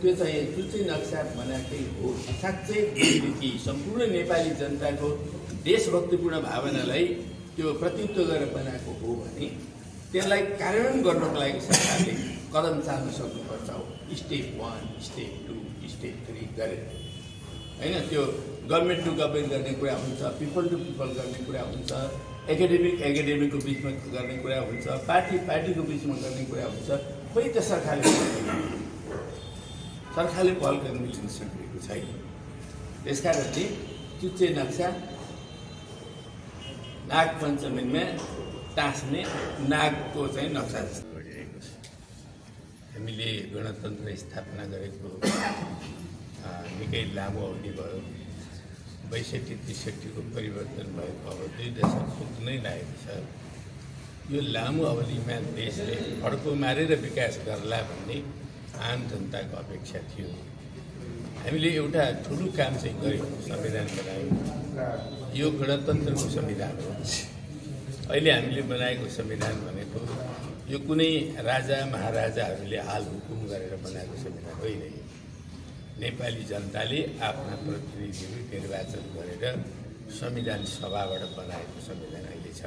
त्यो चाहिँ जुन चाहिँ नक्सा बनाएकै हो साँच्चै कि सम्पूर्ण नेपाली जनताको देशभक्तिपूर्ण भावनालाई त्यो प्रतिनिधित्व गरेर बनाएको हो भने त्यसलाई कार्यान्वयन गर्नको लागि सरकारले कदम चाल्न सक्नुपर्छ। स्टेप 1, स्टेप 2, स्टेप 3 गरेर होइन, त्यो गभर्मेन्ट टु गभर्मेन्ट गर्ने कुरा हुन्छ, पिपल टु पिपल गर्ने कुरा हुन्छ, एकाडेमिकको बिचमा गर्ने कुरा हुन्छ, पार्टीको बिचमा गर्ने कुरा हुन्छ। खोइ त सरकारले पहल गर्न सकेको छैन। त्यसकारणले चुच्चे नक्सा नाग पञ्चमीमा टाँस्ने नागको चाहिँ नक्सा जस्तो गरिरहेको छ। हामीले गणतन्त्र स्थापना गरेको निकै लामो अवधि भयो। 62-63 को परिवर्तन भएको अब 2 दशक पुग्नै लागेको छ। यो लामो अवधिमा देशले फड्को मारेर विकास गर्ला भन्ने आम जनताको अपेक्षा थियो। हामीले एउटा ठुलो काम चाहिँ गऱ्यौँ, संविधान बनायौँ। यो गणतन्त्रको संविधान हो। अहिले हामीले बनाएको संविधान भनेको यो कुनै राजा महाराजाहरूले हाल हुकुम गरेर बनाएको संविधान होइन। नेपाली जनताले आफ्ना प्रतिनिधिहरू निर्वाचन गरेर संविधान सभाबाट बनाएको संविधान अहिले छ।